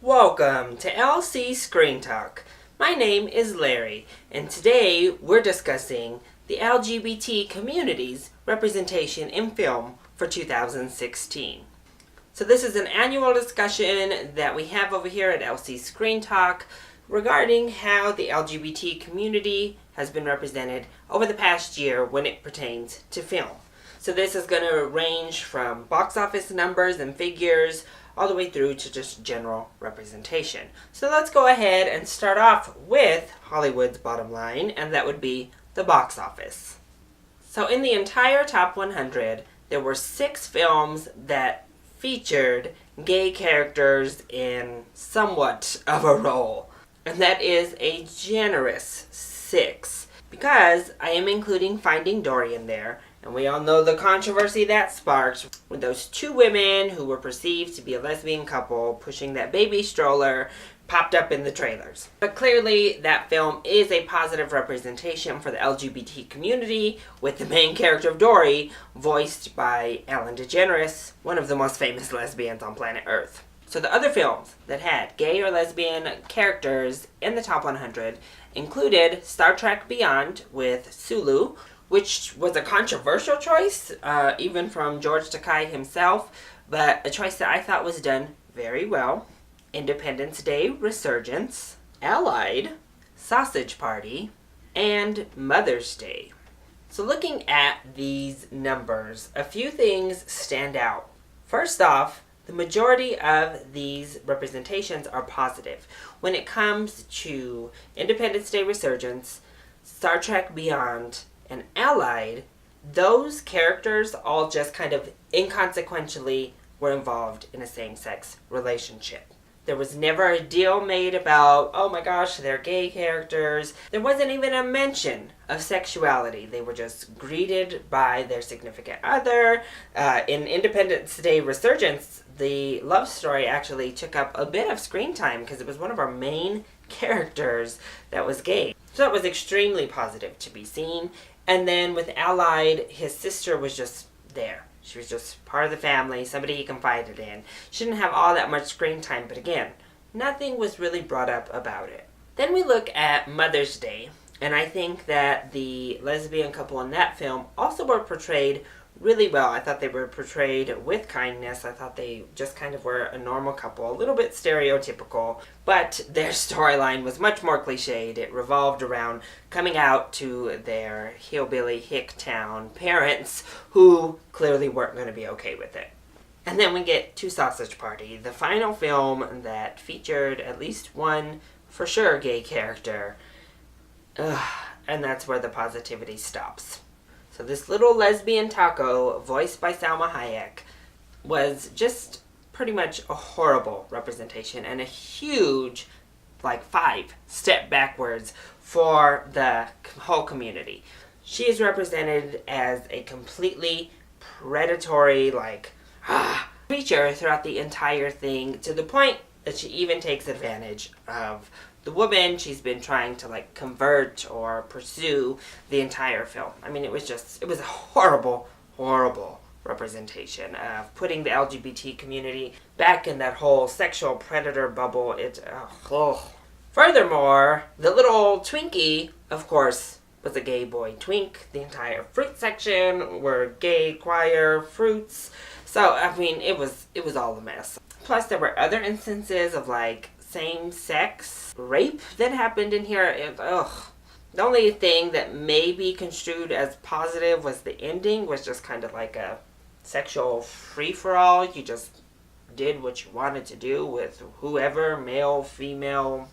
Welcome to LC Screen Talk. My name is Larry, and today we're discussing the LGBT community's representation in film for 2016. So this is an annual discussion that we have over here at LC Screen Talk regarding how the LGBT community has been represented over the past year when it pertains to film. So this is going to range from box office numbers and figures all the way through to just general representation. So let's go ahead and start off with Hollywood's bottom line, and that would be the box office. So in the entire top 100, there were 6 films that featured gay characters in somewhat of a role. And that is a generous 6, because I am including Finding Dory in there. And we all know the controversy that sparked with those 2 women who were perceived to be a lesbian couple pushing that baby stroller popped up in the trailers. But clearly that film is a positive representation for the LGBT community, with the main character of Dory voiced by Ellen DeGeneres, one of the most famous lesbians on planet Earth. So the other films that had gay or lesbian characters in the top 100 included Star Trek Beyond with Sulu, which was a controversial choice, even from George Takei himself, but a choice that I thought was done very well. Independence Day Resurgence, Allied, Sausage Party, and Mother's Day. So looking at these numbers, a few things stand out. First off, the majority of these representations are positive. When it comes to Independence Day Resurgence, Star Trek Beyond, and Allied, those characters all just kind of inconsequentially were involved in a same-sex relationship. There was never a deal made about, oh my gosh, they're gay characters. There wasn't even a mention of sexuality. They were just greeted by their significant other. In Independence Day Resurgence, the love story actually took up a bit of screen time because it was one of our main characters that was gay. So it was extremely positive to be seen. And then with Allied, his sister was just there. She was just part of the family, somebody he confided in. She didn't have all that much screen time, but again, nothing was really brought up about it. Then we look at Mother's Day, and I think that the lesbian couple in that film also were portrayed really well. I thought they were portrayed with kindness. I thought they just kind of were a normal couple, a little bit stereotypical, but their storyline was much more cliched. It revolved around coming out to their hillbilly hick town parents who clearly weren't going to be okay with it. And then we get to Sausage Party, the final film that featured at least one, for sure, gay character. And that's where the positivity stops. So this little lesbian taco, voiced by Salma Hayek, was just pretty much a horrible representation and a huge, 5 step backwards for the whole community. She is represented as a completely predatory, creature throughout the entire thing, to the point that she even takes advantage of the woman she's been trying to convert or pursue the entire film. I mean, it was a horrible, horrible representation of putting the LGBT community back in that whole sexual predator bubble. Furthermore, the little Twinkie, of course, was a gay boy twink. The entire fruit section were gay choir fruits. So, I mean, it was all a mess. Plus, there were other instances of same-sex rape that happened in here. The only thing that may be construed as positive was the ending was just kind of like a sexual free-for-all. You just did what you wanted to do with whoever, male, female,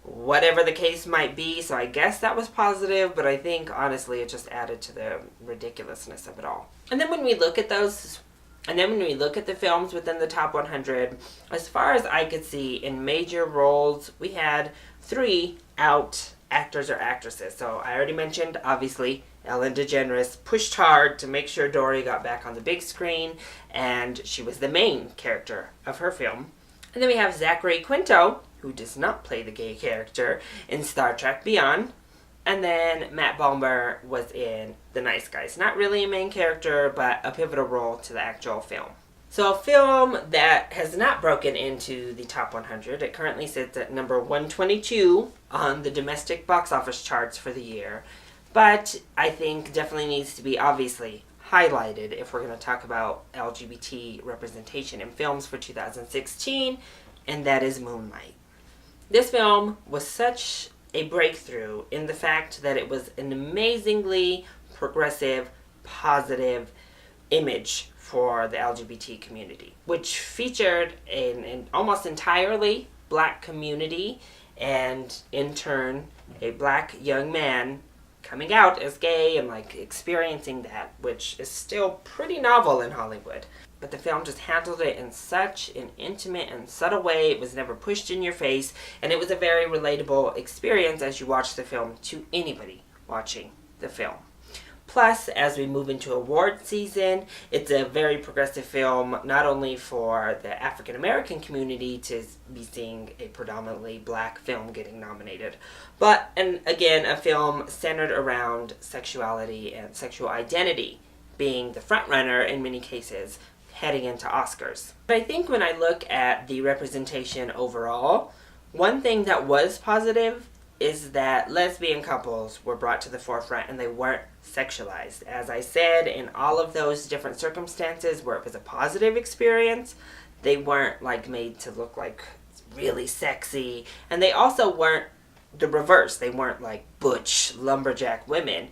whatever the case might be. So I guess that was positive, but I think honestly it just added to the ridiculousness of it all. And then when we look at the films within the top 100, as far as I could see, in major roles, we had 3 out actors or actresses. So I already mentioned, obviously, Ellen DeGeneres pushed hard to make sure Dory got back on the big screen, and she was the main character of her film. And then we have Zachary Quinto, who does not play the gay character in Star Trek Beyond. And then Matt Bomer was in The Nice Guys. Not really a main character, but a pivotal role to the actual film. So a film that has not broken into the top 100, it currently sits at number 122 on the domestic box office charts for the year, but I think definitely needs to be obviously highlighted if we're going to talk about LGBT representation in films for 2016, and that is Moonlight. This film was such a breakthrough in the fact that it was an amazingly progressive, positive image for the LGBT community, which featured an almost entirely black community and in turn a black young man coming out as gay and like experiencing that, which is still pretty novel in Hollywood. But the film just handled it in such an intimate and subtle way. It was never pushed in your face, and it was a very relatable experience as you watch the film to anybody watching the film. Plus, as we move into award season, it's a very progressive film, not only for the African American community to be seeing a predominantly black film getting nominated, but, and again, a film centered around sexuality and sexual identity being the front runner in many cases heading into Oscars. But I think when I look at the representation overall, one thing that was positive is that lesbian couples were brought to the forefront and they weren't sexualized. As I said, in all of those different circumstances where it was a positive experience, they weren't like made to look like really sexy, and they also weren't the reverse. They weren't like butch lumberjack women.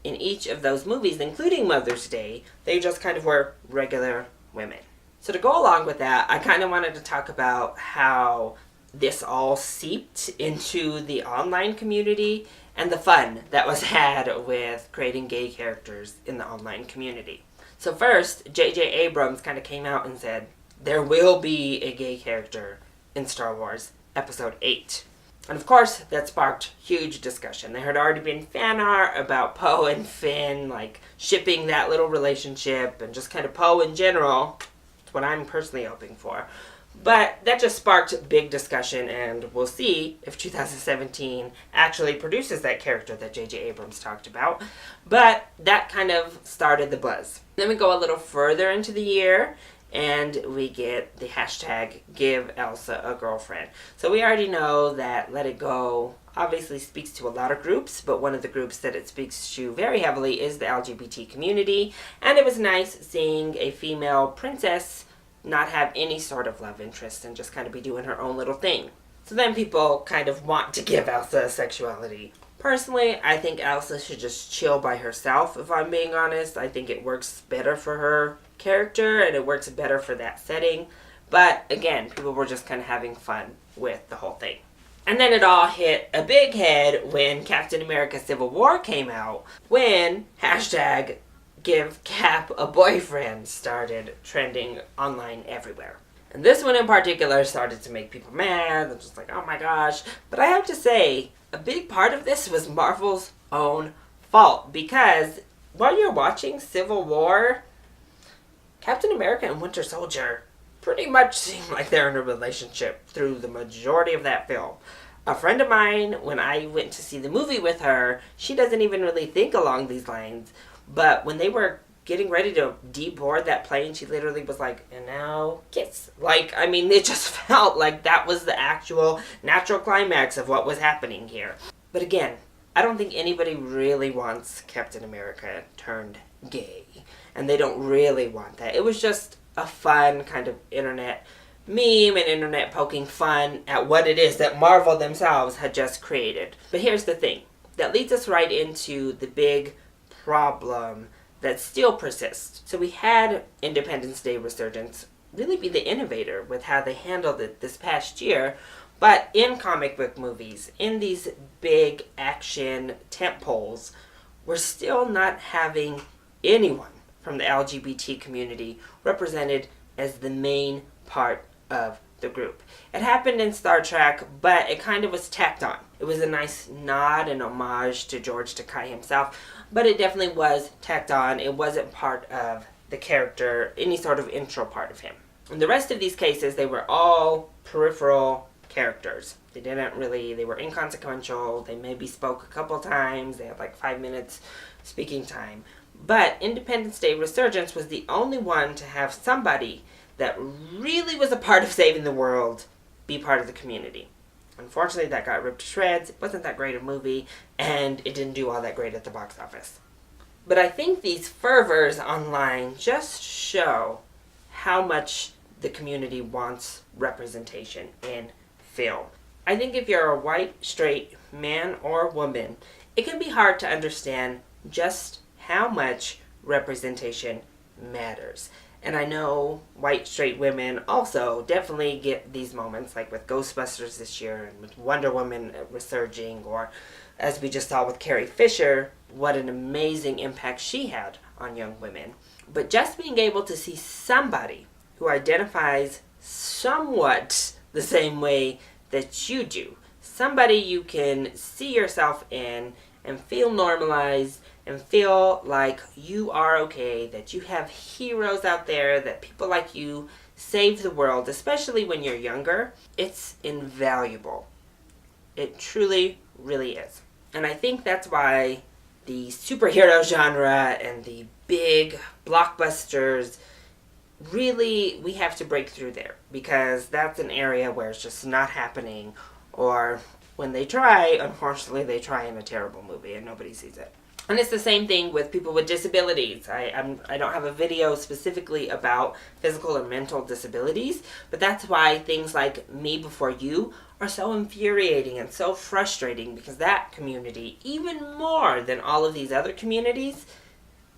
In each of those movies, including Mother's Day, they just kind of were regular women. So to go along with that, I kind of wanted to talk about how this all seeped into the online community and the fun that was had with creating gay characters in the online community. So first, J.J. Abrams kind of came out and said, there will be a gay character in Star Wars Episode 8. And of course, that sparked huge discussion. There had already been fan art about Poe and Finn, like shipping that little relationship, and just kind of Poe in general. It's what I'm personally hoping for. But that just sparked big discussion, and we'll see if 2017 actually produces that character that J.J. Abrams talked about. But that kind of started the buzz. Then we go a little further into the year, and we get the hashtag Give Elsa a Girlfriend. So we already know that Let It Go obviously speaks to a lot of groups, but one of the groups that it speaks to very heavily is the LGBT community. And it was nice seeing a female princess not have any sort of love interest and just kind of be doing her own little thing. So then people kind of want to give Elsa a sexuality. Personally, I think Elsa should just chill by herself, if I'm being honest. I think it works better for her character and it works better for that setting. But again, people were just kind of having fun with the whole thing. And then it all hit a big head when Captain America Civil War came out, when hashtag Give Cap a Boyfriend started trending online everywhere. And this one in particular started to make people mad. They're just like, oh my gosh. But I have to say, a big part of this was Marvel's own fault. Because while you're watching Civil War, Captain America and Winter Soldier pretty much seem like they're in a relationship through the majority of that film. A friend of mine, when I went to see the movie with her, she doesn't even really think along these lines. But when they were getting ready to deboard that plane, she literally was like, and now kiss. Like, I mean, it just felt like that was the actual natural climax of what was happening here. But again, I don't think anybody really wants Captain America turned gay. And they don't really want that. It was just a fun kind of internet meme and internet poking fun at what it is that Marvel themselves had just created. But here's the thing. That leads us right into the big problem that still persists. So we had Independence Day Resurgence really be the innovator with how they handled it this past year, but in comic book movies, in these big action tentpoles, we're still not having anyone from the LGBT community represented as the main part of the group. It happened in Star Trek, but it kind of was tacked on. It was a nice nod and homage to George Takei himself, but it definitely was tacked on. It wasn't part of the character, any sort of intro part of him. In the rest of these cases, they were all peripheral characters. They were inconsequential. They maybe spoke a couple times. They had like 5 minutes speaking time. But Independence Day Resurgence was the only one to have somebody that really was a part of saving the world be part of the community. Unfortunately, that got ripped to shreds. It wasn't that great a movie, and it didn't do all that great at the box office. But I think these fervors online just show how much the community wants representation in film. I think if you're a white, straight man or woman, it can be hard to understand just how much representation matters. And I know white, straight women also definitely get these moments, like with Ghostbusters this year and with Wonder Woman resurging, or as we just saw with Carrie Fisher, what an amazing impact she had on young women. But just being able to see somebody who identifies somewhat the same way that you do, somebody you can see yourself in and feel normalized and feel like you are okay, that you have heroes out there, that people like you save the world, especially when you're younger, it's invaluable. It truly, really is. And I think that's why the superhero genre and the big blockbusters, really, we have to break through there, because that's an area where it's just not happening, or when they try, unfortunately, they try in a terrible movie and nobody sees it. And it's the same thing with people with disabilities. I don't have a video specifically about physical or mental disabilities, but that's why things like Me Before You are so infuriating and so frustrating, because that community, even more than all of these other communities,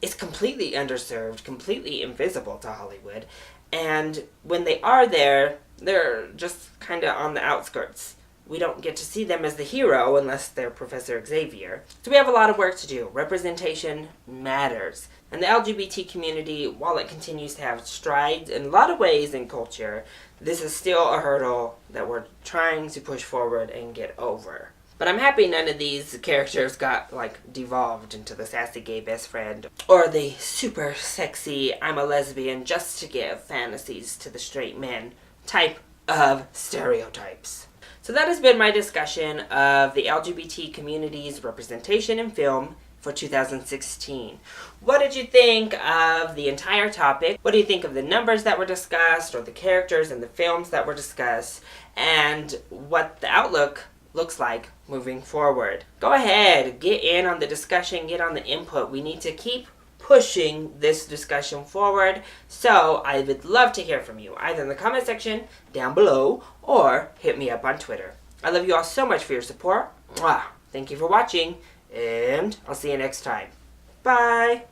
is completely underserved, completely invisible to Hollywood. And when they are there, they're just kind of on the outskirts. We don't get to see them as the hero unless they're Professor Xavier. So we have a lot of work to do. Representation matters. And the LGBT community, while it continues to have strides in a lot of ways in culture, this is still a hurdle that we're trying to push forward and get over. But I'm happy none of these characters got, devolved into the sassy gay best friend or the super sexy I'm a lesbian just to give fantasies to the straight men type of stereotypes. So that has been my discussion of the LGBT community's representation in film for 2016. What did you think of the entire topic? What do you think of the numbers that were discussed, or the characters and the films that were discussed, and what the outlook looks like moving forward? Go ahead, get in on the discussion, get on the input. We need to keep pushing this discussion forward, so I would love to hear from you, either in the comment section down below or hit me up on Twitter. I love you all so much for your support. Mwah. Thank you for watching, and I'll see you next time. Bye!